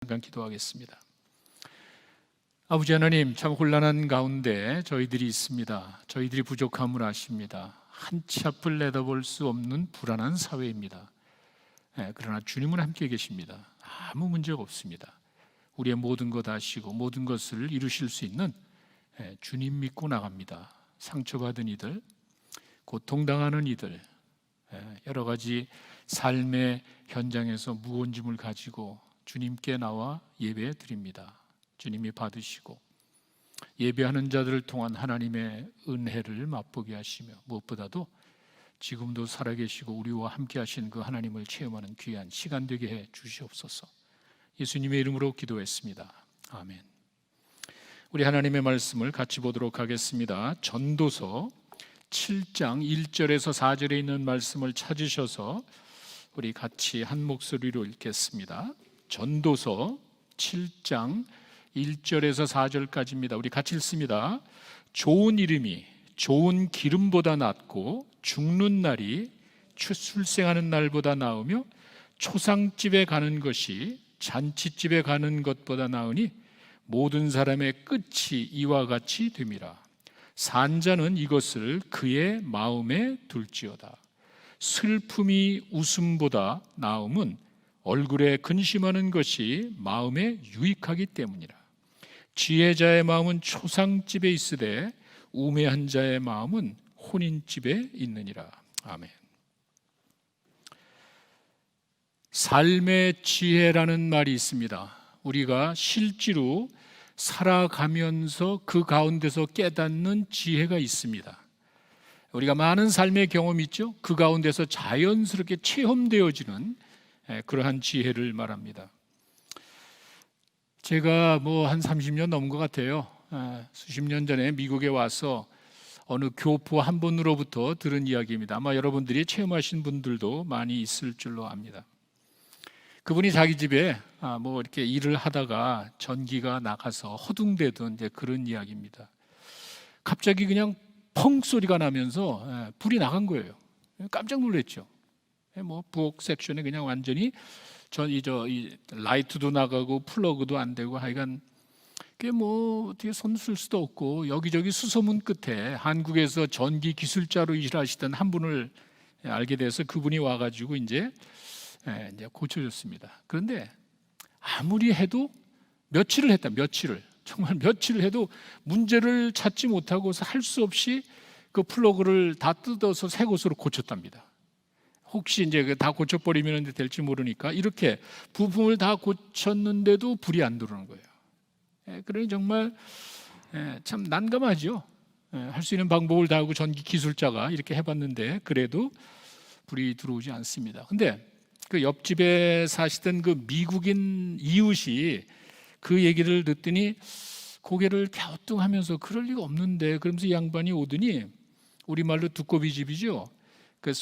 잠깐 기도하겠습니다. 아버지 하나님, 참 혼란한 가운데 저희들이 있습니다. 저희들이 부족함을 아십니다. 한 치 앞을 내다볼 수 없는 불안한 사회입니다. 그러나 주님은 함께 계십니다. 아무 문제가 없습니다. 우리의 모든 것 아시고 모든 것을 이루실 수 있는 주님 믿고 나갑니다. 상처받은 이들, 고통당하는 이들, 여러 가지 삶의 현장에서 무거운 짐을 가지고 주님께 나와 예배 드립니다. 주님이 받으시고 예배하는 자들을 통한 하나님의 은혜를 맛보게 하시며 무엇보다도 지금도 살아계시고 우리와 함께 하신 그 하나님을 체험하는 귀한 시간 되게 해 주시옵소서. 예수님의 이름으로 기도했습니다. 아멘. 우리 하나님의 말씀을 같이 보도록 하겠습니다. 전도서 7장 1절에서 4절에 있는 말씀을 찾으셔서 우리 같이 한 목소리로 읽겠습니다. 전도서 7장 1절에서 4절까지입니다. 우리 같이 읽습니다. 좋은 이름이 좋은 기름보다 낫고 죽는 날이 출생하는 날보다 나으며 초상집에 가는 것이 잔치집에 가는 것보다 나으니 모든 사람의 끝이 이와 같이 됨이라. 산자는 이것을 그의 마음에 둘지어다. 슬픔이 웃음보다 나음은 얼굴에 근심하는 것이 마음에 유익하기 때문이라. 지혜자의 마음은 초상집에 있으되 우매한 자의 마음은 혼인집에 있느니라. 아멘. 삶의 지혜라는 말이 있습니다. 우리가 실제로 살아가면서 그 가운데서 깨닫는 지혜가 있습니다. 우리가 많은 삶의 경험이 있죠. 그 가운데서 자연스럽게 체험되어지는 그러한 지혜를 말합니다. 제가 한 30년 넘은 것 같아요. 수십 년 전에 미국에 와서 어느 교포 한 분으로부터 들은 이야기입니다. 아마 여러분들이 체험하신 분들도 많이 있을 줄로 압니다. 그분이 자기 집에 이렇게 일을 하다가 전기가 나가서 허둥대던 그런 이야기입니다. 갑자기 그냥 펑 소리가 나면서 불이 나간 거예요. 깜짝 놀랐죠. 부엌 섹션에 그냥 완전히 이 라이트도 나가고 플러그도 안 되고 하여간 그게 어떻게 손 쓸 수도 없고 여기저기 수소문 끝에 한국에서 전기 기술자로 일하시던 한 분을 알게 돼서 그분이 와가지고 이제 고쳐줬습니다. 그런데 아무리 해도 며칠을 정말 며칠을 해도 문제를 찾지 못하고 할 수 없이 그 플러그를 다 뜯어서 새 곳으로 고쳤답니다. 혹시 이제 다 고쳐버리면 될지 모르니까 이렇게 부품을 다 고쳤는데도 불이 안 들어오는 거예요. 그러니 정말 참 난감하죠. 할 수 있는 방법을 다 하고 전기 기술자가 이렇게 해봤는데 그래도 불이 들어오지 않습니다. 근데 그 옆집에 사시던 그 미국인 이웃이 그 얘기를 듣더니 고개를 갸우뚱하면서 그럴 리가 없는데 그러면서 이 양반이 오더니 우리말로 두꺼비 집이죠. 그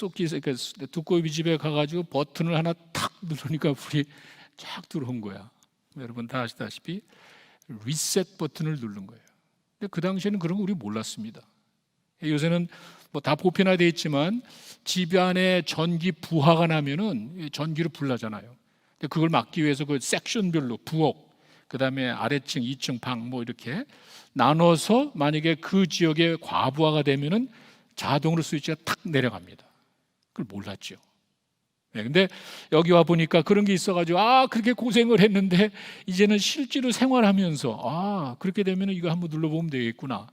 두꺼비 집에 가가지고 버튼을 하나 탁 누르니까 불이 쫙 들어온 거야. 여러분 다 아시다시피 리셋 버튼을 누른 거예요. 근데 그 당시에는 그런 거 우리 몰랐습니다. 요새는 다 보편화되어 있지만 집 안에 전기 부하가 나면은 전기로 불나잖아요. 근데 그걸 막기 위해서 그 섹션별로 부엌, 그 다음에 아래층, 2층 방 이렇게 나눠서 만약에 그 지역에 과부하가 되면은 자동으로 스위치가 탁 내려갑니다. 그걸 몰랐죠. 근데 여기 와 보니까 그런 게 있어가지고 그렇게 고생을 했는데 이제는 실제로 생활하면서 그렇게 되면 이거 한번 눌러보면 되겠구나.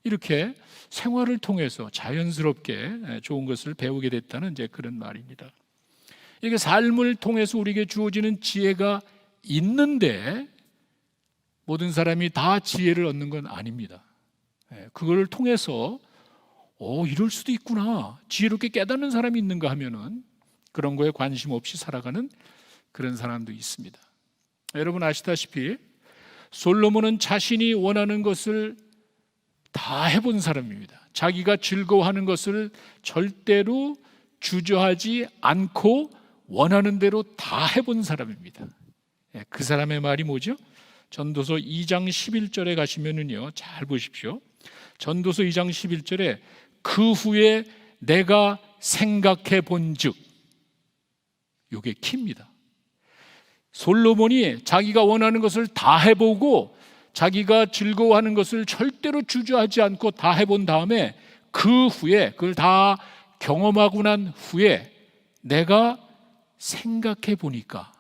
이렇게 생활을 통해서 자연스럽게 좋은 것을 배우게 됐다는 그런 말입니다. 이게 삶을 통해서 우리에게 주어지는 지혜가 있는데 모든 사람이 다 지혜를 얻는 건 아닙니다. 그걸 통해서 이럴 수도 있구나, 지혜롭게 깨닫는 사람이 있는가 하면은 그런 거에 관심 없이 살아가는 그런 사람도 있습니다. 여러분 아시다시피 솔로몬은 자신이 원하는 것을 다 해본 사람입니다. 자기가 즐거워하는 것을 절대로 주저하지 않고 원하는 대로 다 해본 사람입니다. 그 사람의 말이 뭐죠? 전도서 2장 11절에 가시면은요, 잘 보십시오. 전도서 2장 11절에 그 후에 내가 생각해 본즉, 이게 키입니다. 솔로몬이 자기가 원하는 것을 다 해보고 자기가 즐거워하는 것을 절대로 주저하지 않고 다 해본 다음에 그 후에 그걸 다 경험하고 난 후에 내가 생각해 보니까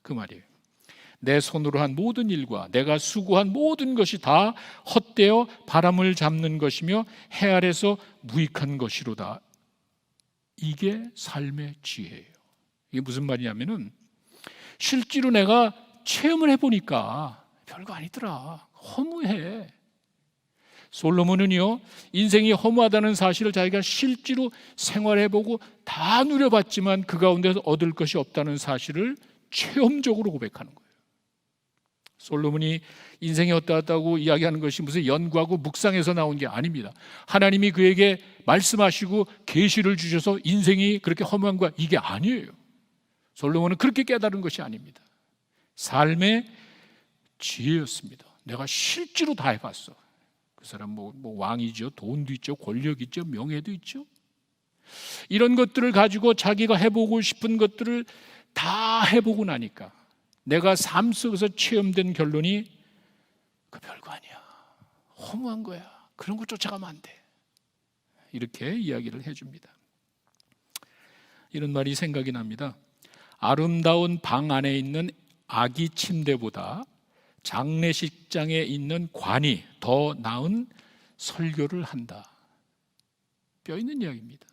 그 말이에요. 내 손으로 한 모든 일과 내가 수고한 모든 것이 다 헛되어 바람을 잡는 것이며 해 아래서 무익한 것이로다. 이게 삶의 지혜예요. 이게 무슨 말이냐면은 실제로 내가 체험을 해보니까 별거 아니더라. 허무해. 솔로몬은요, 인생이 허무하다는 사실을 자기가 실제로 생활해보고 다 누려봤지만 그 가운데서 얻을 것이 없다는 사실을 체험적으로 고백하는 거예요. 솔로몬이 인생이 어떠하다고 이야기하는 것이 무슨 연구하고 묵상에서 나온 게 아닙니다. 하나님이 그에게 말씀하시고 계시를 주셔서 인생이 그렇게 허무한 거야, 이게 아니에요. 솔로몬은 그렇게 깨달은 것이 아닙니다. 삶의 지혜였습니다. 내가 실제로 다 해봤어. 그 사람 뭐 왕이죠, 돈도 있죠, 권력 있죠, 명예도 있죠. 이런 것들을 가지고 자기가 해보고 싶은 것들을 다 해보고 나니까 내가 삶 속에서 체험된 결론이 그 별거 아니야. 허무한 거야. 그런 거 쫓아가면 안 돼. 이렇게 이야기를 해줍니다. 이런 말이 생각이 납니다. 아름다운 방 안에 있는 아기 침대보다 장례식장에 있는 관이 더 나은 설교를 한다. 뼈 있는 이야기입니다.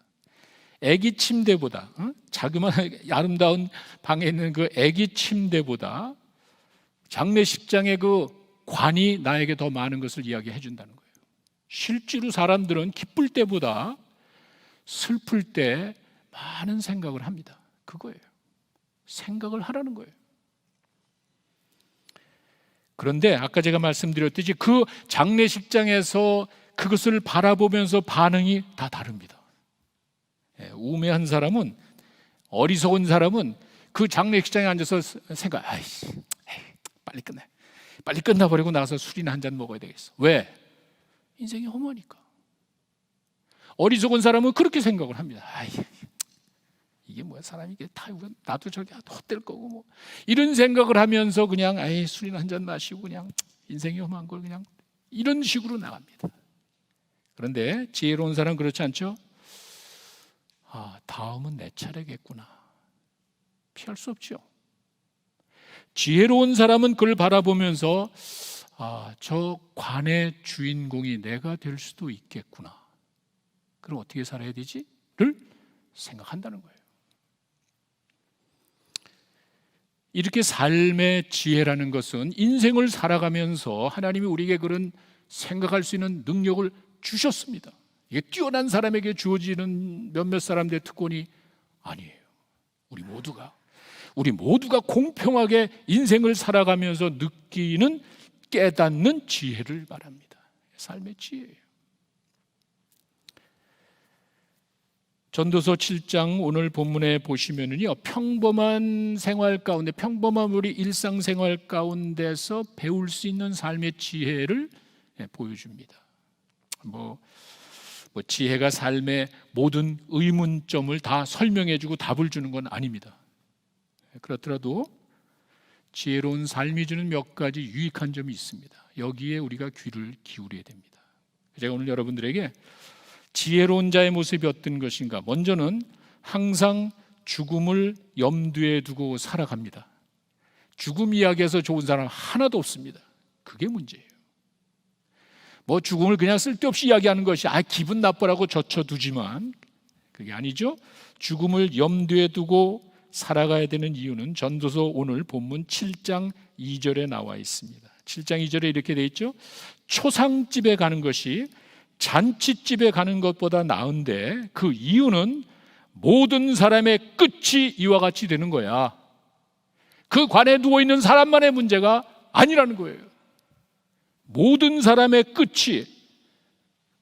아기 침대보다 자그마한 아름다운 방에 있는 그 아기 침대보다 장례식장의 그 관이 나에게 더 많은 것을 이야기해 준다는 거예요. 실제로 사람들은 기쁠 때보다 슬플 때 많은 생각을 합니다. 그거예요. 생각을 하라는 거예요. 그런데 아까 제가 말씀드렸듯이 그 장례식장에서 그것을 바라보면서 반응이 다 다릅니다. 우매한 사람은, 어리석은 사람은 그 장례식장에 앉아서 생각, 아이씨, 빨리 끝나버리고 나가서 술이나 한잔 먹어야 되겠어. 왜? 인생이 허무하니까. 어리석은 사람은 그렇게 생각을 합니다. 이게 뭐야, 사람이 이게 다 나도 저렇게 헛될 거고 뭐 이런 생각을 하면서 그냥 술이나 한잔 마시고 그냥 인생이 험한 걸 그냥 이런 식으로 나갑니다. 그런데 지혜로운 사람은 그렇지 않죠? 다음은 내 차례겠구나. 피할 수 없죠. 지혜로운 사람은 그걸 바라보면서 저 관의 주인공이 내가 될 수도 있겠구나. 그럼 어떻게 살아야 되지? 를 생각한다는 거예요. 이렇게 삶의 지혜라는 것은 인생을 살아가면서 하나님이 우리에게 그런 생각할 수 있는 능력을 주셨습니다. 이게 뛰어난 사람에게 주어지는 몇몇 사람들의 특권이 아니에요. 우리 모두가 공평하게 인생을 살아가면서 느끼는, 깨닫는 지혜를 말합니다. 삶의 지혜예요. 전도서 7장 오늘 본문에 보시면은요, 평범한 생활 가운데, 평범한 우리 일상생활 가운데서 배울 수 있는 삶의 지혜를 보여줍니다. 뭐 지혜가 삶의 모든 의문점을 다 설명해주고 답을 주는 건 아닙니다. 그렇더라도 지혜로운 삶이 주는 몇 가지 유익한 점이 있습니다. 여기에 우리가 귀를 기울여야 됩니다. 제가 오늘 여러분들에게 지혜로운 자의 모습이 어떤 것인가? 먼저는 항상 죽음을 염두에 두고 살아갑니다. 죽음 이야기에서 좋은 사람 하나도 없습니다. 그게 문제예요. 죽음을 그냥 쓸데없이 이야기하는 것이 기분 나쁘라고 젖혀두지만 그게 아니죠. 죽음을 염두에 두고 살아가야 되는 이유는 전도서 오늘 본문 7장 2절에 나와 있습니다. 7장 2절에 이렇게 돼 있죠. 초상집에 가는 것이 잔치집에 가는 것보다 나은데 그 이유는 모든 사람의 끝이 이와 같이 되는 거야. 그 관에 누워있는 사람만의 문제가 아니라는 거예요. 모든 사람의 끝이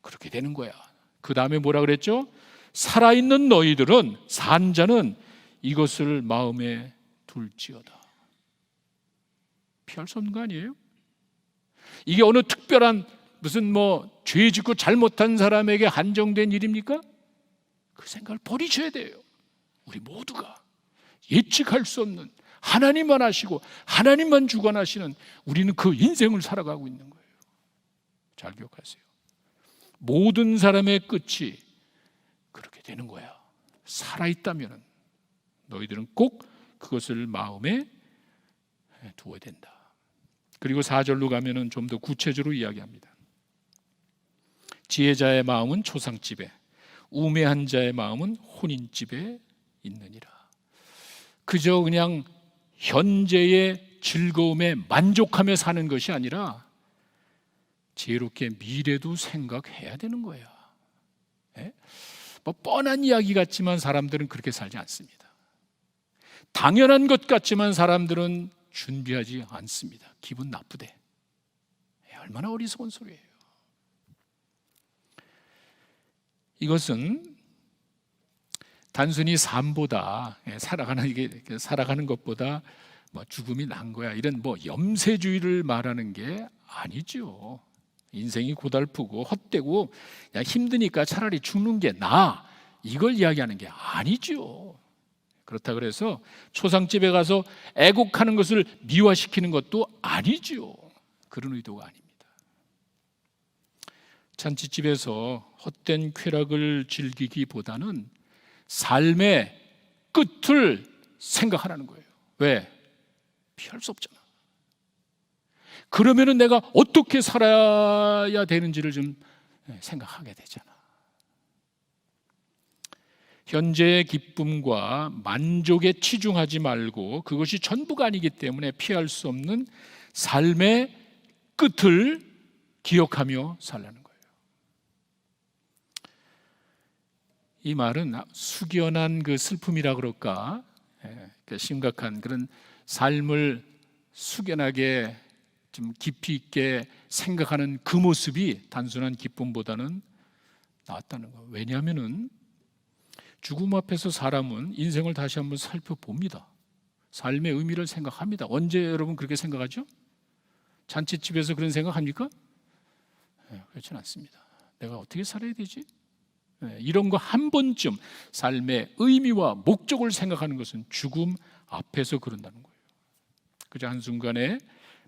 그렇게 되는 거야. 그 다음에 뭐라 그랬죠? 살아있는 너희들은, 산자는 이것을 마음에 둘지어다. 피할 수 없는 거 아니에요? 이게 어느 특별한 무슨 죄 짓고 잘못한 사람에게 한정된 일입니까? 그 생각을 버리셔야 돼요. 우리 모두가 예측할 수 없는 하나님만 아시고 하나님만 주관하시는 우리는 그 인생을 살아가고 있는 거예요. 잘 기억하세요. 모든 사람의 끝이 그렇게 되는 거야. 살아있다면 너희들은 꼭 그것을 마음에 두어야 된다. 그리고 4절로 가면은 좀 더 구체적으로 이야기합니다. 지혜자의 마음은 초상집에, 우매한 자의 마음은 혼인집에 있느니라. 그저 그냥 현재의 즐거움에 만족하며 사는 것이 아니라 지혜롭게 미래도 생각해야 되는 거야. 뭐 뻔한 이야기 같지만 사람들은 그렇게 살지 않습니다. 당연한 것 같지만 사람들은 준비하지 않습니다. 기분 나쁘대. 얼마나 어리석은 소리예요. 이것은 단순히 삶보다 살아가는 것보다 뭐 죽음이 난 거야 이런 뭐 염세주의를 말하는 게 아니죠. 인생이 고달프고 헛되고 힘드니까 차라리 죽는 게 나아 이걸 이야기하는 게 아니죠. 그렇다 그래서 초상집에 가서 애곡하는 것을 미화시키는 것도 아니죠. 그런 의도가 아닙니다. 잔치집에서 헛된 쾌락을 즐기기보다는 삶의 끝을 생각하라는 거예요. 왜? 피할 수 없잖아. 그러면은 내가 어떻게 살아야 되는지를 좀 생각하게 되잖아. 현재의 기쁨과 만족에 치중하지 말고 그것이 전부가 아니기 때문에 피할 수 없는 삶의 끝을 기억하며 살라는 거예요. 이 말은 숙연한 그 슬픔이라 그럴까, 심각한 그런 삶을 숙연하게 좀 깊이 있게 생각하는 그 모습이 단순한 기쁨보다는 낫다는 거예요. 왜냐하면은 죽음 앞에서 사람은 인생을 다시 한번 살펴봅니다. 삶의 의미를 생각합니다. 언제 여러분 그렇게 생각하죠? 잔치집에서 그런 생각합니까? 그렇지는 않습니다. 내가 어떻게 살아야 되지? 이런 거 한 번쯤 삶의 의미와 목적을 생각하는 것은 죽음 앞에서 그런다는 거예요. 그저 한순간에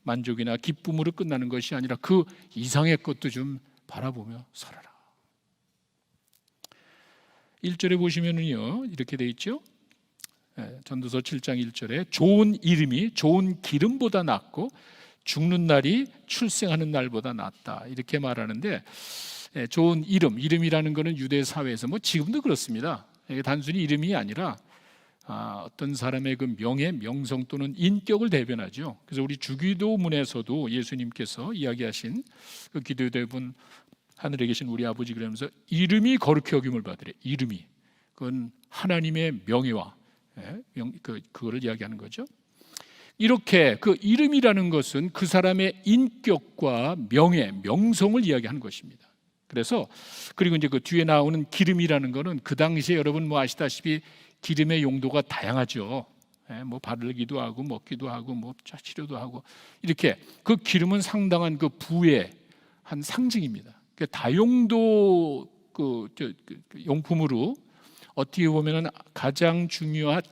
만족이나 기쁨으로 끝나는 것이 아니라 그 이상의 것도 좀 바라보며 살아라. 1절에 보시면은요 이렇게 돼 있죠. 전도서 7장 1절에 좋은 이름이 좋은 기름보다 낫고 죽는 날이 출생하는 날보다 낫다 이렇게 말하는데, 좋은 이름이라는 것은 유대 사회에서 뭐 지금도 그렇습니다. 이게 단순히 이름이 아니라 어떤 사람의 그 명예, 명성 또는 인격을 대변하죠. 그래서 우리 주기도문에서도 예수님께서 이야기하신 그 기도 대본 하늘에 계신 우리 아버지 그러면서 이름이 거룩히 여김을 받으래. 이름이 그건 하나님의 명예와 그거를 이야기하는 거죠. 이렇게 그 이름이라는 것은 그 사람의 인격과 명예, 명성을 이야기하는 것입니다. 그래서 그리고 이제 그 뒤에 나오는 기름이라는 것은 그 당시에 여러분 뭐 아시다시피 기름의 용도가 다양하죠. 뭐 바르기도 하고 먹기도 하고 뭐 치료도 하고 이렇게 그 기름은 상당한 그 부의 한 상징입니다. 다용도 용품으로 어떻게 보면은 가장 중요한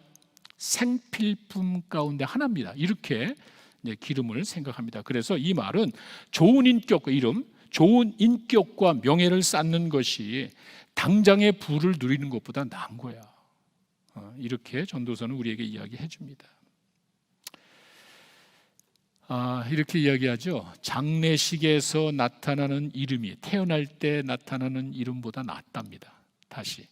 생필품 가운데 하나입니다. 이렇게 기름을 생각합니다. 그래서 이 말은 좋은 인격과 좋은 인격과 명예를 쌓는 것이 당장의 부를 누리는 것보다 나은 거야. 이렇게 전도서는 우리에게 이야기해 줍니다. 이렇게 이야기하죠. 장례식에서 나타나는 이름이 태어날 때 나타나는 이름보다 낫답니다. 다시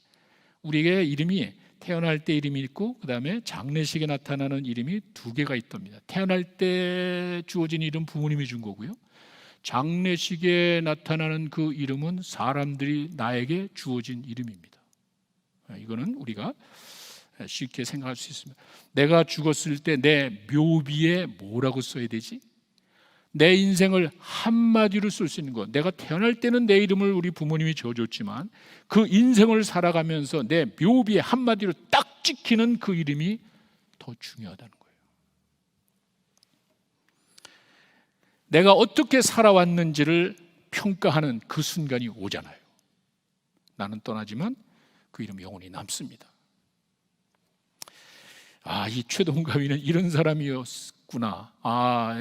우리에게 이름이 태어날 때 이름이 있고 그 다음에 장례식에 나타나는 이름이 두 개가 있답니다. 태어날 때 주어진 이름 부모님이 준 거고요. 장례식에 나타나는 그 이름은 사람들이 나에게 주어진 이름입니다. 이거는 우리가 쉽게 생각할 수 있습니다. 내가 죽었을 때 내 묘비에 뭐라고 써야 되지? 내 인생을 한마디로 쓸 수 있는 것. 내가 태어날 때는 내 이름을 우리 부모님이 지어줬지만 그 인생을 살아가면서 내 묘비에 한마디로 딱 찍히는 그 이름이 더 중요하다는 거예요. 내가 어떻게 살아왔는지를 평가하는 그 순간이 오잖아요. 나는 떠나지만 그 이름 영원히 남습니다. 이 최동가위는 이런 사람이었구나.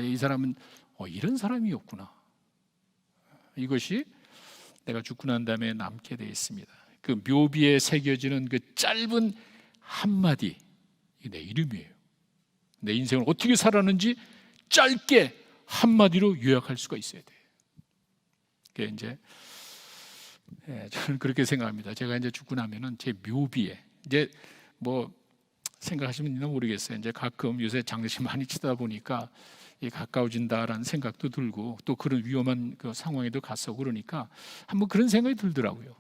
이 사람은 이런 사람이었구나. 이것이 내가 죽고 난 다음에 남게 되어 있습니다. 그 묘비에 새겨지는 그 짧은 한마디, 이게 내 이름이에요. 내 인생을 어떻게 살았는지 짧게 한마디로 요약할 수가 있어야 돼요. 그게 이제 저는 그렇게 생각합니다. 제가 이제 죽고 나면은 제 묘비에 이제 뭐 생각하시면 있나 모르겠어요. 이제 가끔 요새 장례식 많이 치다 보니까 가까워진다라는 생각도 들고 또 그런 위험한 그 상황에도 갔어 그러니까 한번 그런 생각이 들더라고요.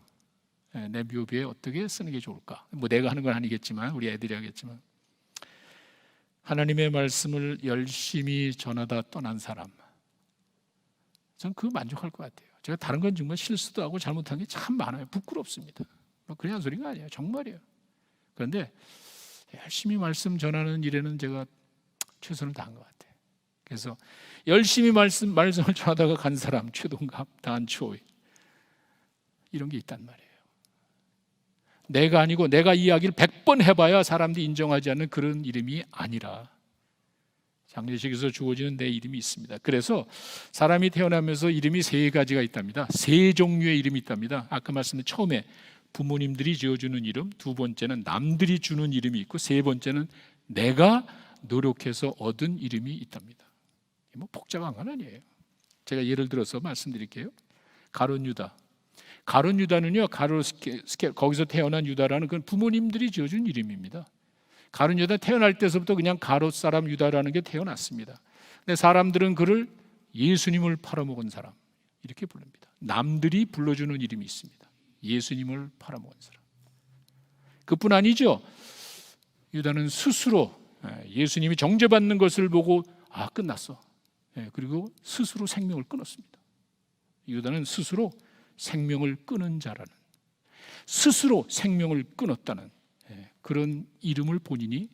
내 묘비에 어떻게 쓰는 게 좋을까? 뭐 내가 하는 건 아니겠지만 우리 애들이 하겠지만 하나님의 말씀을 열심히 전하다 떠난 사람, 전 그거 만족할 것 같아요. 제가 다른 건 정말 실수도 하고 잘못한 게 참 많아요. 부끄럽습니다. 그냥 소리가 아니에요. 정말이에요. 그런데 열심히 말씀 전하는 일에는 제가 최선을 다한 것 같아요. 그래서 열심히 말씀을 전하다가 간 사람, 최동갑, 단초이 이런 게 있단 말이에요. 내가 아니고 내가 이야기를 100번 해봐야 사람들이 인정하지 않는 그런 이름이 아니라 장례식에서 주어지는 내 이름이 있습니다. 그래서 사람이 태어나면서 이름이 세 가지가 있답니다. 세 종류의 이름이 있답니다. 아까 말씀드린 처음에 부모님들이 지어주는 이름, 두 번째는 남들이 주는 이름이 있고 세 번째는 내가 노력해서 얻은 이름이 있답니다. 뭐 복잡한 건 아니에요. 제가 예를 들어서 말씀드릴게요. 가룟 유다. 가룟 유다는요, 거기서 태어난 유다라는 건 부모님들이 지어준 이름입니다. 가룟 유다 태어날 때서부터 그냥 가롯 사람 유다라는 게 태어났습니다. 근데 사람들은 그를 예수님을 팔아먹은 사람 이렇게 부릅니다. 남들이 불러주는 이름이 있습니다. 예수님을 팔아먹은 사람. 그뿐 아니죠. 유다는 스스로 예수님이 정죄받는 것을 보고 끝났어. 그리고 스스로 생명을 끊었습니다. 유다는 스스로 생명을 끊은 자라는, 스스로 생명을 끊었다는 그런 이름을 본인이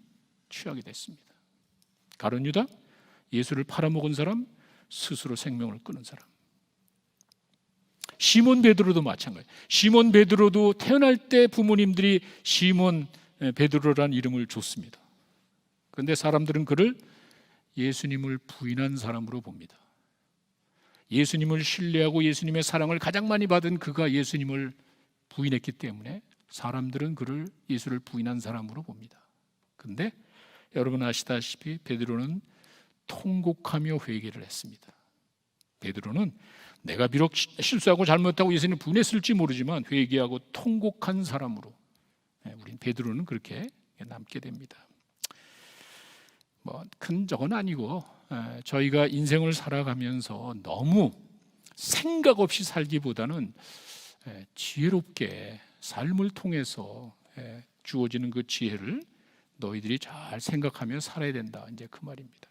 취하게 됐습니다. 가룟 유다, 예수를 팔아먹은 사람, 스스로 생명을 끊은 사람. 시몬 베드로도 마찬가지예요. 시몬 베드로도 태어날 때 부모님들이 시몬 베드로라는 이름을 줬습니다. 그런데 사람들은 그를 예수님을 부인한 사람으로 봅니다. 예수님을 신뢰하고 예수님의 사랑을 가장 많이 받은 그가 예수님을 부인했기 때문에 사람들은 그를 예수를 부인한 사람으로 봅니다. 그런데 여러분 아시다시피 베드로는 통곡하며 회개를 했습니다. 베드로는 내가 비록 실수하고 잘못하고 예수님을 부인했을지 모르지만 회개하고 통곡한 사람으로 우린 베드로는 그렇게 남게 됩니다. 뭐 큰 적은 아니고 저희가 인생을 살아가면서 너무 생각 없이 살기보다는 지혜롭게 삶을 통해서 주어지는 그 지혜를 너희들이 잘 생각하며 살아야 된다. 이제 그 말입니다.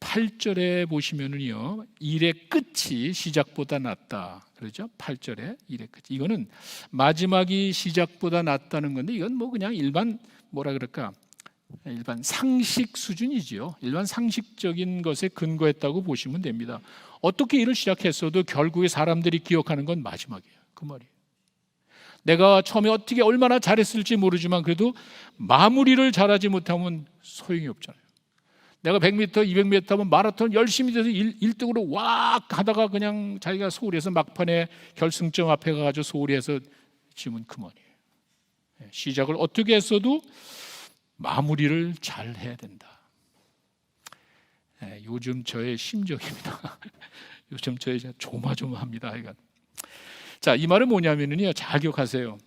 8절에 보시면은요, 일의 끝이 시작보다 낫다. 그렇죠? 8절에 일의 끝. 이거는 마지막이 시작보다 낫다는 건데 이건 뭐 그냥 일반 일반 상식 수준이지요. 일반 상식적인 것에 근거했다고 보시면 됩니다. 어떻게 일을 시작했어도 결국에 사람들이 기억하는 건 마지막이에요. 그 말이에요. 내가 처음에 어떻게 얼마나 잘했을지 모르지만 그래도 마무리를 잘하지 못하면 소용이 없잖아요. 내가 100m, 200m 하면 마라톤 열심히 돼서 1등으로 왁 하다가 그냥 자기가 소홀해서 막판에 결승점 앞에 가가지고 소홀해서 지면 그만이에요. 시작을 어떻게 했어도 마무리를 잘 해야 된다. 요즘 저의 심정입니다. 요즘 저의 조마조마합니다. 자, 이 말은 뭐냐면요, 잘 기억하세요.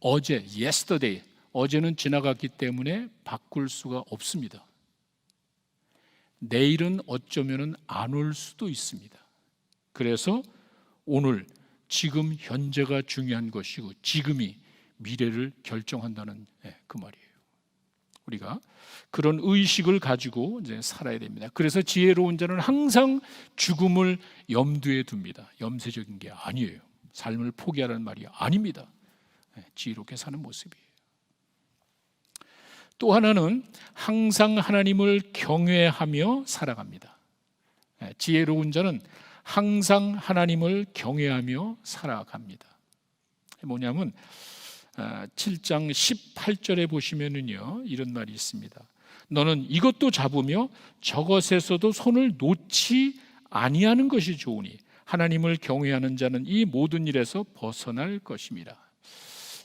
yesterday, 어제는 지나갔기 때문에 바꿀 수가 없습니다. 내일은 어쩌면 안 올 수도 있습니다. 그래서 오늘, 지금 현재가 중요한 것이고 지금이 미래를 결정한다는 그 말이에요. 우리가 그런 의식을 가지고 이제 살아야 됩니다. 그래서 지혜로운 자는 항상 죽음을 염두에 둡니다. 염세적인 게 아니에요. 삶을 포기하라는 말이 아닙니다. 지혜롭게 사는 모습이에요. 또 하나는 항상 하나님을 경외하며 살아갑니다. 지혜로운 자는 항상 하나님을 경외하며 살아갑니다. 뭐냐면 7장 18절에 보시면은요, 이런 말이 있습니다. 너는 이것도 잡으며 저것에서도 손을 놓지 아니하는 것이 좋으니 하나님을 경외하는 자는 이 모든 일에서 벗어날 것임이라.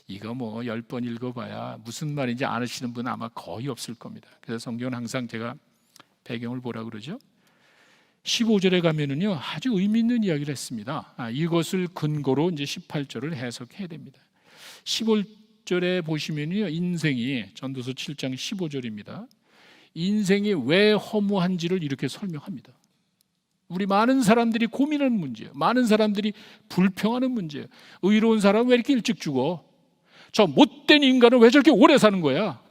이거 뭐 10번 읽어봐야 무슨 말인지 아시는 분은 아마 거의 없을 겁니다. 그래서 성경은 항상 제가 배경을 보라 그러죠. 15절에 가면은요, 아주 의미 있는 이야기를 했습니다. 이것을 근거로 이제 18절을 해석해야 됩니다. 15절에 보시면요, 인생이, 전도서 7장 15절입니다. 인생이 왜 허무한지를 이렇게 설명합니다. 우리 많은 사람들이 고민하는 문제예요. 많은 사람들이 불평하는 문제예요. 의로운 사람은 왜 이렇게 일찍 죽어? 저 못된 인간은 왜 저렇게 오래 사는 거야?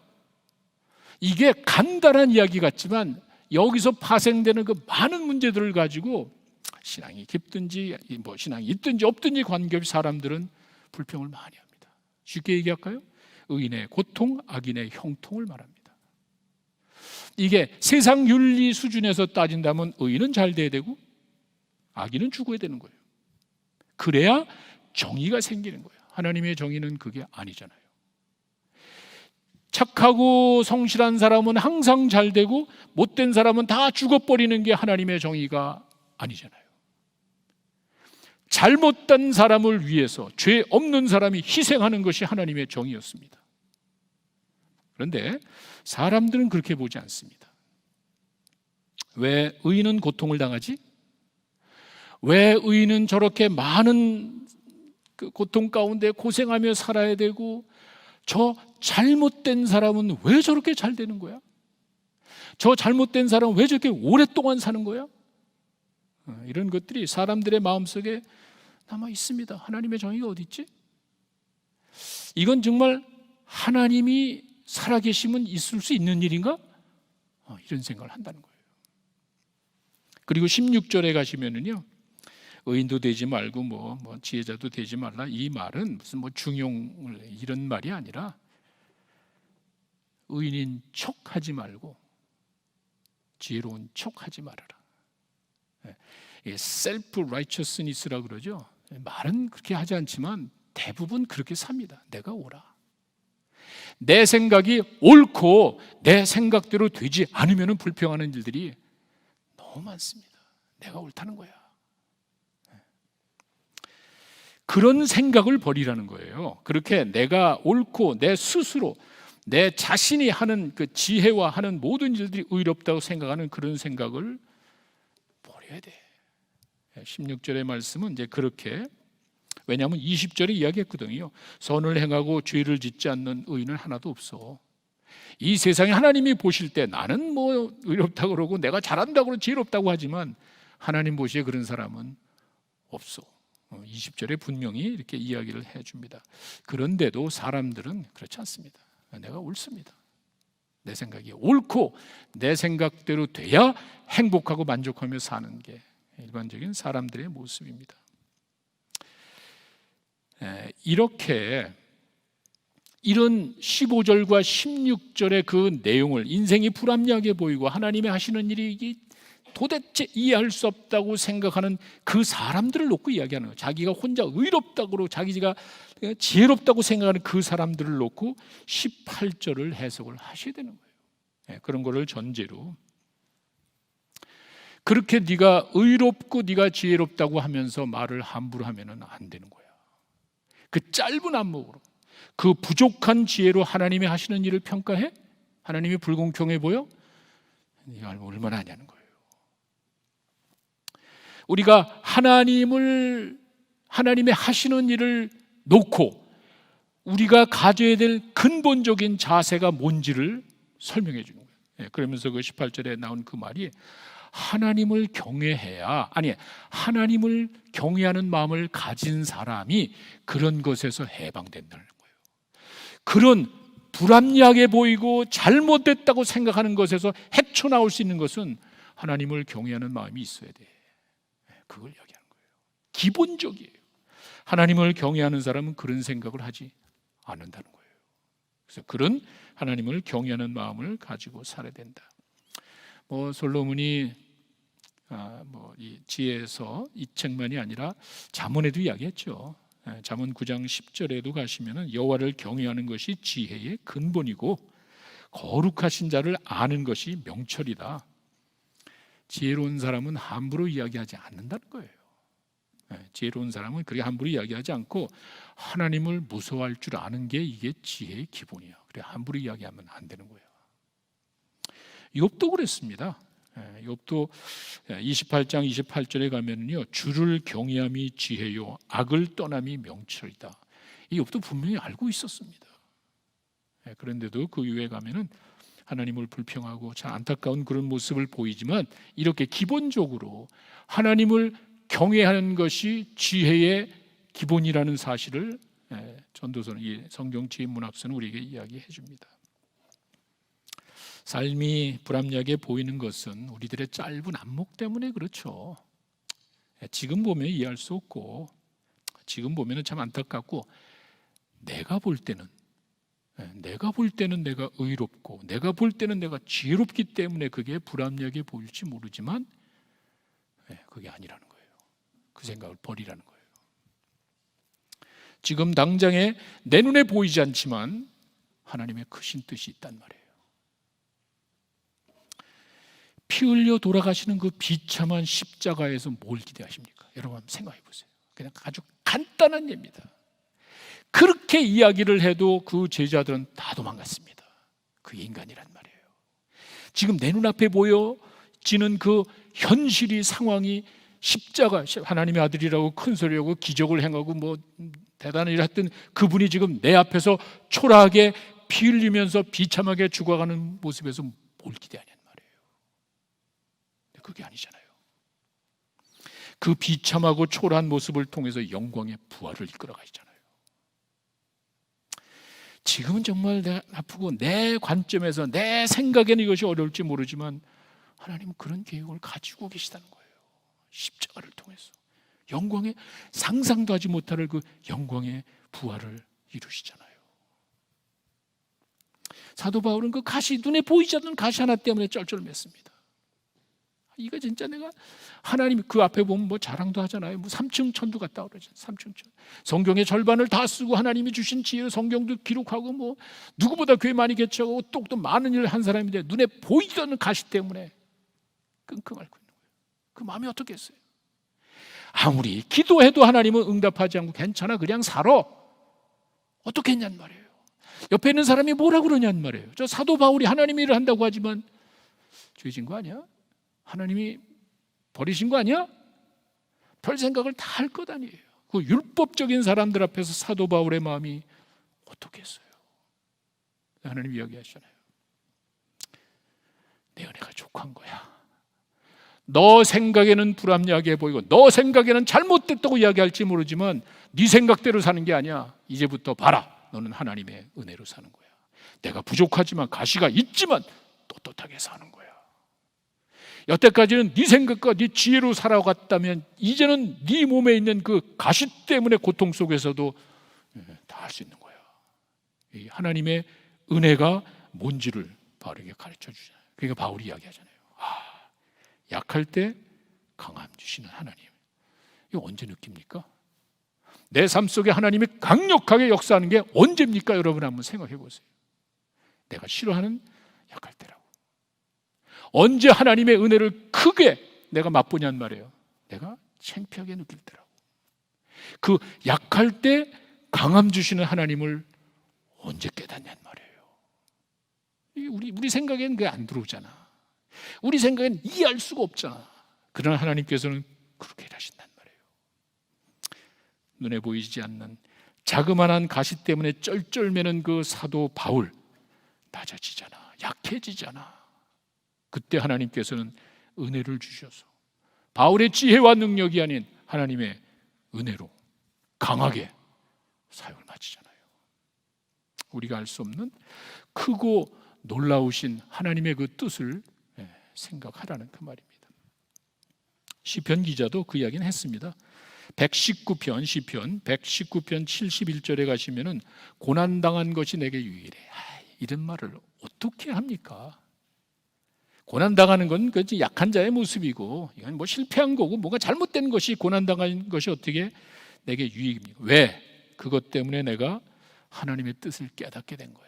이게 간단한 이야기 같지만 여기서 파생되는 그 많은 문제들을 가지고 신앙이 깊든지 뭐 신앙이 있든지 없든지 관계없이 사람들은 불평을 많이 합니다. 쉽게 얘기할까요? 의인의 고통, 악인의 형통을 말합니다. 이게 세상 윤리 수준에서 따진다면 의인은 잘 돼야 되고 악인은 죽어야 되는 거예요. 그래야 정의가 생기는 거예요. 하나님의 정의는 그게 아니잖아요. 착하고 성실한 사람은 항상 잘 되고 못된 사람은 다 죽어버리는 게 하나님의 정의가 아니잖아요. 잘못된 사람을 위해서 죄 없는 사람이 희생하는 것이 하나님의 정의였습니다. 그런데 사람들은 그렇게 보지 않습니다. 왜 의인은 고통을 당하지? 왜 의인은 저렇게 많은 그 고통 가운데 고생하며 살아야 되고 저 잘못된 사람은 왜 저렇게 잘 되는 거야? 저 잘못된 사람은 왜 저렇게 오랫동안 사는 거야? 이런 것들이 사람들의 마음속에 남아 있습니다. 하나님의 정의가 어디 있지? 이건 정말 하나님이 살아계시면 있을 수 있는 일인가? 이런 생각을 한다는 거예요. 그리고 16절에 가시면은요, 의인도 되지 말고 뭐 지혜자도 되지 말라. 이 말은 무슨 중용을 이런 말이 아니라 의인인 척하지 말고 지혜로운 척하지 말아라. 셀프 라이처스니스라고 그러죠. 말은 그렇게 하지 않지만 대부분 그렇게 삽니다. 내가 옳아. 내 생각이 옳고 내 생각대로 되지 않으면 불평하는 일들이 너무 많습니다. 내가 옳다는 거야. 그런 생각을 버리라는 거예요. 그렇게 내가 옳고 내 스스로 내 자신이 하는 그 지혜와 하는 모든 일들이 의롭다고 생각하는 그런 생각을 버려야 돼. 16절의 말씀은 이제 그렇게, 왜냐하면 20절에 이야기했거든요. 선을 행하고 죄를 짓지 않는 의인은 하나도 없어. 이 세상에 하나님이 보실 때 나는 뭐 의롭다고 그러고 내가 잘한다고 그러고 지혜롭다고 하지만 하나님 보시기에 그런 사람은 없어. 20절에 분명히 이렇게 이야기를 해줍니다. 그런데도 사람들은 그렇지 않습니다. 내가 옳습니다. 내 생각이 옳고 내 생각대로 돼야 행복하고 만족하며 사는 게 일반적인 사람들의 모습입니다. 이렇게 이런 15절과 16절의 그 내용을 인생이 불합리하게 보이고 하나님이 하시는 일이 도대체 이해할 수 없다고 생각하는 그 사람들을 놓고 이야기하는 거예요. 자기가 혼자 의롭다고 그러고 자기가 지혜롭다고 생각하는 그 사람들을 놓고 18절을 해석을 하셔야 되는 거예요. 그런 거를 전제로 그렇게 네가 의롭고 네가 지혜롭다고 하면서 말을 함부로 하면은 안 되는 거야. 그 짧은 안목으로 그 부족한 지혜로 하나님이 하시는 일을 평가해? 하나님이 불공평해 보여? 네가 얼마나 하냐는 거예요. 우리가 하나님의 하시는 일을 놓고 우리가 가져야 될 근본적인 자세가 뭔지를 설명해 주는 거예요. 그러면서 그 18절에 나온 그 말이 하나님을 경외해야, 하나님을 경외하는 마음을 가진 사람이 그런 것에서 해방된다는 거예요. 그런 불합리하게 보이고 잘못됐다고 생각하는 것에서 헤쳐나올 수 있는 것은 하나님을 경외하는 마음이 있어야 돼. 그걸 이야기하는 거예요. 기본적이에요. 하나님을 경외하는 사람은 그런 생각을 하지 않는다는 거예요. 그래서 그런 하나님을 경외하는 마음을 가지고 살아야 된다. 솔로몬이 이 지혜에서 이 책만이 아니라 잠언에도 이야기했죠. 잠언 9장 10절에도 가시면은 여호와를 경외하는 것이 지혜의 근본이고 거룩하신 자를 아는 것이 명철이다. 지혜로운 사람은 함부로 이야기하지 않는다는 거예요. 지혜로운 사람은 그렇게 함부로 이야기하지 않고 하나님을 무서워할 줄 아는 게 이게 지혜의 기본이야. 그래 함부로 이야기하면 안 되는 거예요. 욥도 그랬습니다. 욥도 28장 28절에 가면은요, 주를 경외함이 지혜요 악을 떠남이 명철이다. 이 욥도 분명히 알고 있었습니다. 그런데도 그 이후에 가면은 하나님을 불평하고 참 안타까운 그런 모습을 보이지만 이렇게 기본적으로 하나님을 경외하는 것이 지혜의 기본이라는 사실을 전도서는, 이 성경 지혜문학서는 우리에게 이야기해 줍니다. 삶이 불합리하게 보이는 것은 우리들의 짧은 안목 때문에 그렇죠. 지금 보면 이해할 수 없고, 지금 보면 참 안타깝고, 내가 볼 때는 내가 의롭고 내가 볼 때는 내가 지혜롭기 때문에 그게 불합리하게 보일지 모르지만 그게 아니라는 거예요. 그 생각을 버리라는 거예요. 지금 당장에 내 눈에 보이지 않지만 하나님의 크신 뜻이 있단 말이에요. 피 흘려 돌아가시는 그 비참한 십자가에서 뭘 기대하십니까? 여러분 한번 생각해 보세요. 그냥 아주 간단한 예입니다. 그렇게 이야기를 해도 그 제자들은 다 도망갔습니다. 그게 인간이란 말이에요. 지금 내 눈앞에 보여지는 그 현실이, 상황이 십자가, 하나님의 아들이라고 큰 소리하고 기적을 행하고 뭐 대단한 일을 했던 그분이 지금 내 앞에서 초라하게 피 흘리면서 비참하게 죽어가는 모습에서 뭘 기대하냐는 말이에요. 그게 아니잖아요. 그 비참하고 초라한 모습을 통해서 영광의 부활을 이끌어가시잖아요. 지금은 정말 내가 아프고 내 관점에서 내 생각에는 이것이 어려울지 모르지만 하나님은 그런 계획을 가지고 계시다는 거예요. 십자가를 통해서 영광의, 상상도 하지 못할 그 영광의 부활을 이루시잖아요. 사도 바울은 그 가시, 눈에 보이지 않는 가시 하나 때문에 쩔쩔맸습니다. 이거 진짜 내가 하나님, 그 앞에 보면 뭐 자랑도 하잖아요. 뭐 3층 천도 갔다 그러잖아요. 3층 천. 성경의 절반을 다 쓰고 하나님이 주신 지혜로 성경도 기록하고 뭐 누구보다 교회 많이 개척하고 똑도 많은 일을 한 사람인데 눈에 보이지 않는 가시 때문에 끙끙 앓고 있는 거예요. 그 마음이 어떻겠어요? 아무리 기도해도 하나님은 응답하지 않고 괜찮아 그냥 살아. 어떻게 했냔 말이에요. 옆에 있는 사람이 뭐라 그러냔 말이에요. 저 사도 바울이 하나님 일을 한다고 하지만 죄진 거 아니야? 하나님이 버리신 거 아니야? 별 생각을 다 할 것 아니에요. 그 율법적인 사람들 앞에서 사도 바울의 마음이 어떻겠어요? 하나님 이야기하시잖아요. 내 은혜가 족한 거야. 너 생각에는 불합리하게 보이고 너 생각에는 잘못됐다고 이야기할지 모르지만 네 생각대로 사는 게 아니야. 이제부터 봐라. 너는 하나님의 은혜로 사는 거야. 내가 부족하지만 가시가 있지만 떳떳하게 사는 거야. 여태까지는 네 생각과 네 지혜로 살아갔다면 이제는 네 몸에 있는 그 가시 때문에 고통 속에서도 다 할 수 있는 거야. 이 하나님의 은혜가 뭔지를 바르게 가르쳐 주잖아요. 그러니까 바울이 이야기하잖아요. 약할 때 강함 주시는 하나님. 이거 언제 느낍니까? 내 삶 속에 하나님이 강력하게 역사하는 게 언제입니까? 여러분 한번 생각해 보세요. 내가 싫어하는 약할 때라고. 언제 하나님의 은혜를 크게 내가 맛보냔 말이에요. 내가 창피하게 느낄 때라고. 그 약할 때 강함 주시는 하나님을 언제 깨닫냔 말이에요. 우리 생각에는 그게 안 들어오잖아. 우리 생각엔 이해할 수가 없잖아. 그러나 하나님께서는 그렇게 일하신단 말이에요. 눈에 보이지 않는 자그마한 가시 때문에 쩔쩔매는 그 사도 바울 낮아지잖아. 약해지잖아. 그때 하나님께서는 은혜를 주셔서 바울의 지혜와 능력이 아닌 하나님의 은혜로 강하게 사역을 마치잖아요. 우리가 알 수 없는 크고 놀라우신 하나님의 그 뜻을 생각하라는 그 말입니다. 시편 기자도 그 이야기는 했습니다. 119편 시편 119편 71절에 가시면은 고난당한 것이 내게 유일해. 이런 말을 어떻게 합니까? 고난당하는 건 그 약한 자의 모습이고 이건 뭐 실패한 거고 뭔가 잘못된 것이 고난당한 것이 어떻게 내게 유익입니까? 왜? 그것 때문에 내가 하나님의 뜻을 깨닫게 된 거야.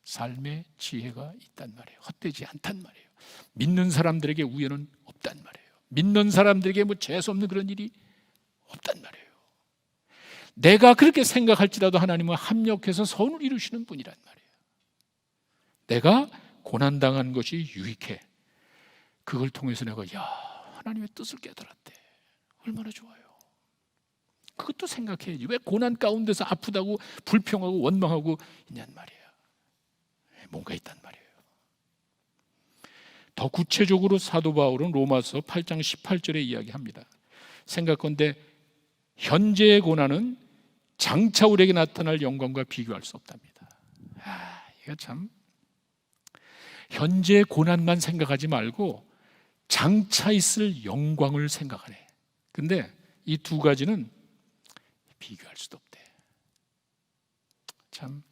삶의 지혜가 있단 말이에요. 헛되지 않단 말이에요. 믿는 사람들에게 우연은 없단 말이에요. 믿는 사람들에게 뭐 재수 없는 그런 일이 없단 말이에요. 내가 그렇게 생각할지라도 하나님은 합력해서 선을 이루시는 분이란 말이에요. 내가 고난당한 것이 유익해. 그걸 통해서 내가 하나님의 뜻을 깨달았대. 얼마나 좋아요. 그것도 생각해야지. 왜 고난 가운데서 아프다고 불평하고 원망하고 있냔 말이에요. 뭔가 있단 말이에요. 더 구체적으로 사도 바울은 로마서 8장 18절에 이야기합니다. 생각건대 현재의 고난은 장차 우리에게 나타날 영광과 비교할 수 없답니다. 이거 참, 현재의 고난만 생각하지 말고 장차 있을 영광을 생각하래. 근데 이 두 가지는 비교할 수도 없대. 참,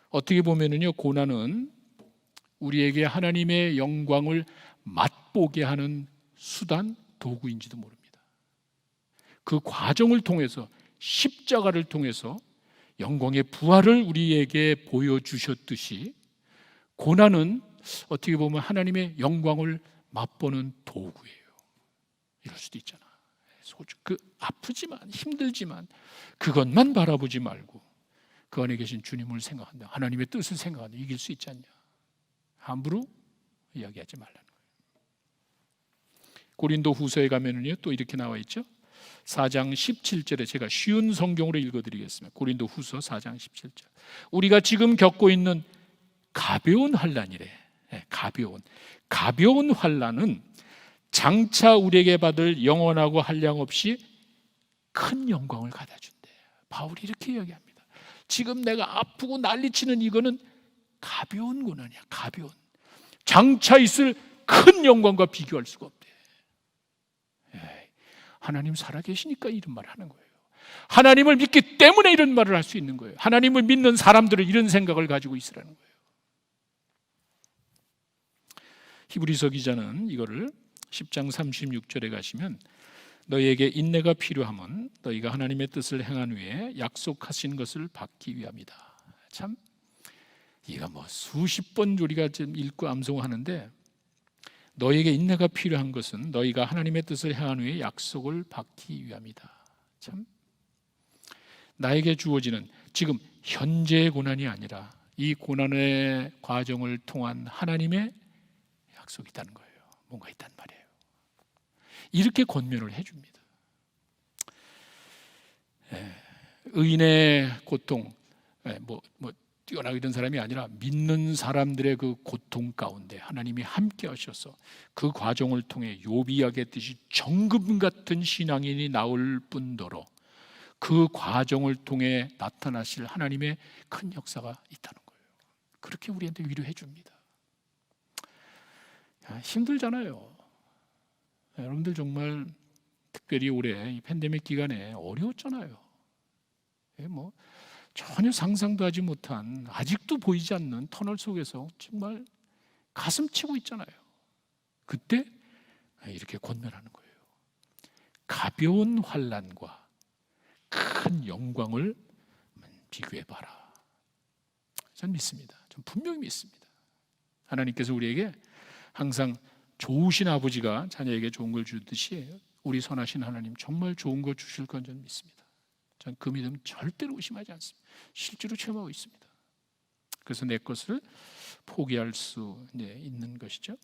어떻게 보면은요, 고난은 우리에게 하나님의 영광을 맛보게 하는 수단, 도구인지도 모릅니다. 그 과정을 통해서, 십자가를 통해서 영광의 부활을 우리에게 보여주셨듯이 고난은 어떻게 보면 하나님의 영광을 맛보는 도구예요. 이럴 수도 있잖아. 아프지만, 힘들지만 그것만 바라보지 말고 그 안에 계신 주님을 생각한다, 하나님의 뜻을 생각한다, 이길 수 있지 않냐. 함부로 이야기하지 말라는 거예요. 고린도 후서에 가면은요, 또 이렇게 나와 있죠. 4장 17절에 제가 쉬운 성경으로 읽어드리겠습니다. 고린도 후서 4장 17절. 우리가 지금 겪고 있는 가벼운 환난이래. 가벼운 환난은 장차 우리에게 받을 영원하고 한량없이 큰 영광을 가져다 준대. 바울이 이렇게 이야기합니다. 지금 내가 아프고 난리치는 이거는 가벼운 고난이야. 가벼운. 장차 있을 큰 영광과 비교할 수가 없대. 하나님 살아계시니까 이런 말을 하는 거예요. 하나님을 믿기 때문에 이런 말을 할 수 있는 거예요. 하나님을 믿는 사람들은 이런 생각을 가지고 있으라는 거예요. 히브리서 기자는 이거를 10장 36절에 가시면, 너희에게 인내가 필요함은 너희가 하나님의 뜻을 행한 후에 약속하신 것을 받기 위함이다. 참, 이가 뭐 수십 번 우리가 지금 읽고 암송하는데, 너희에게 인내가 필요한 것은 너희가 하나님의 뜻을 행한 후에 약속을 받기 위함이다. 참, 나에게 주어지는 지금 현재의 고난이 아니라 이 고난의 과정을 통한 하나님의 약속이 있다는 거예요. 뭔가 있단 말이에요. 이렇게 권면을 해줍니다. 의인의 고통, 뛰어나게 된 사람이 아니라 믿는 사람들의 그 고통 가운데 하나님이 함께 하셔서 그 과정을 통해 욥이 이야기했듯이 정금 같은 신앙인이 나올 뿐더러 그 과정을 통해 나타나실 하나님의 큰 역사가 있다는 거예요. 그렇게 우리한테 위로해 줍니다. 힘들잖아요. 여러분들 정말 특별히 올해 이 팬데믹 기간에 어려웠잖아요. 전혀 상상도 하지 못한, 아직도 보이지 않는 터널 속에서 정말 가슴 치고 있잖아요. 그때 이렇게 권면하는 거예요. 가벼운 환난과 큰 영광을 비교해봐라. 전 믿습니다. 전 분명히 믿습니다. 하나님께서 우리에게 항상 좋으신 아버지가 자녀에게 좋은 걸 주듯이 우리 선하신 하나님 정말 좋은 거 주실 건 전 믿습니다. 전 그 믿음 절대로 의심하지 않습니다. 실제로 체험하고 있습니다. 그래서 내 것을 포기할 수 있는 것이죠.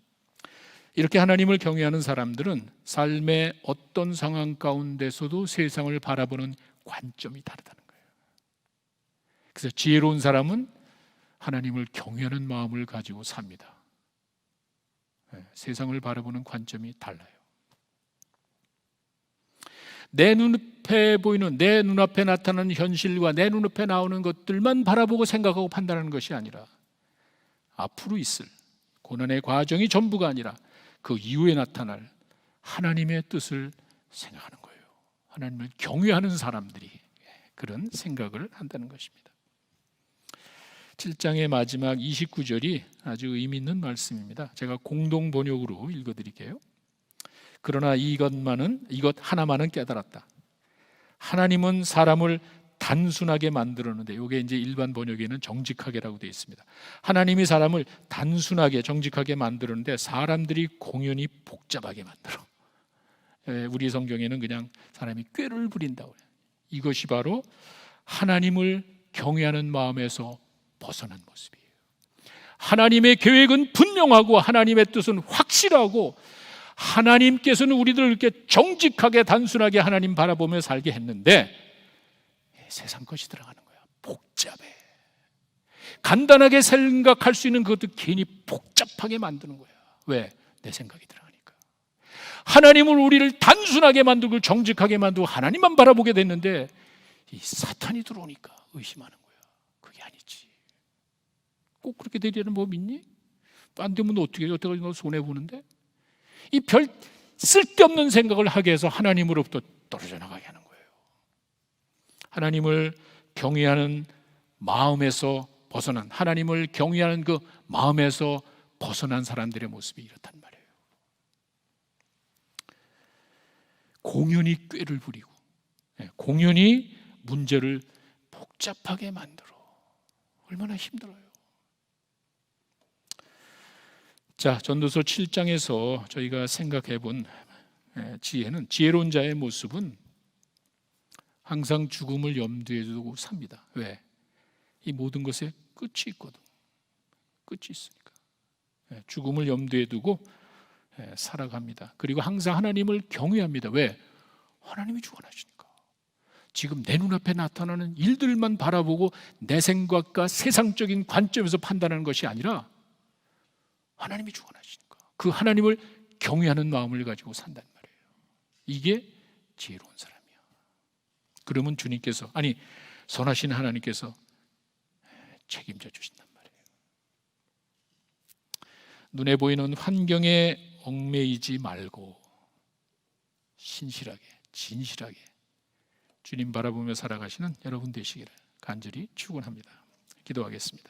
이렇게 하나님을 경외하는 사람들은 삶의 어떤 상황 가운데서도 세상을 바라보는 관점이 다르다는 거예요. 그래서 지혜로운 사람은 하나님을 경외하는 마음을 가지고 삽니다. 세상을 바라보는 관점이 달라요. 내 눈앞에 보이는, 내 눈앞에 나타나는 현실과 내 눈앞에 나오는 것들만 바라보고 생각하고 판단하는 것이 아니라 앞으로 있을 고난의 과정이 전부가 아니라 그 이후에 나타날 하나님의 뜻을 생각하는 거예요. 하나님을 경외하는 사람들이 그런 생각을 한다는 것입니다. 7장의 마지막 29절이 아주 의미 있는 말씀입니다. 제가 공동 번역으로 읽어드릴게요. 그러나 이것 하나만은 깨달았다. 하나님은 사람을 단순하게 만들었는데, 이게 이제 일반 번역에는 정직하게라고 되어 있습니다. 하나님이 사람을 단순하게 정직하게 만들었는데 사람들이 공연히 복잡하게 만들어. 우리 성경에는 그냥 사람이 꾀를 부린다고 해요. 이것이 바로 하나님을 경외하는 마음에서 벗어난 모습이에요. 하나님의 계획은 분명하고 하나님의 뜻은 확실하고 하나님께서는 우리들을 이렇게 정직하게 단순하게 하나님 바라보며 살게 했는데 세상 것이 들어가는 거야. 복잡해. 간단하게 생각할 수 있는 그것도 괜히 복잡하게 만드는 거야. 왜? 내 생각이 들어가니까. 하나님을 우리를 단순하게 만들고 정직하게 만들고 하나님만 바라보게 됐는데 이 사탄이 들어오니까 의심하는 거야. 그게 아니지. 꼭 그렇게 되려는 법 있니? 안 되면 어떻게 해? 여태까지 너 손해보는데? 이 별 쓸데없는 생각을 하게 해서 하나님으로부터 떨어져 나가게 하는 거예요. 하나님을 경외하는 마음에서 벗어난, 하나님을 경외하는 그 마음에서 벗어난 사람들의 모습이 이렇단 말이에요. 공연히 꾀를 부리고 공연히 문제를 복잡하게 만들어. 얼마나 힘들어요. 자, 전도서 7장에서 저희가 생각해 본 지혜는, 지혜로운 자의 모습은 항상 죽음을 염두에 두고 삽니다. 왜? 이 모든 것에 끝이 있거든. 끝이 있으니까. 죽음을 염두에 두고 살아갑니다. 그리고 항상 하나님을 경외합니다. 왜? 하나님이 주관하시니까. 지금 내 눈앞에 나타나는 일들만 바라보고 내 생각과 세상적인 관점에서 판단하는 것이 아니라 하나님이 주관하시니까 그 하나님을 경외하는 마음을 가지고 산단 말이에요. 이게 지혜로운 사람이야. 그러면 주님께서, 아니 선하신 하나님께서 책임져 주신단 말이에요. 눈에 보이는 환경에 얽매이지 말고 신실하게, 진실하게 주님 바라보며 살아가시는 여러분 되시기를 간절히 축원합니다. 기도하겠습니다.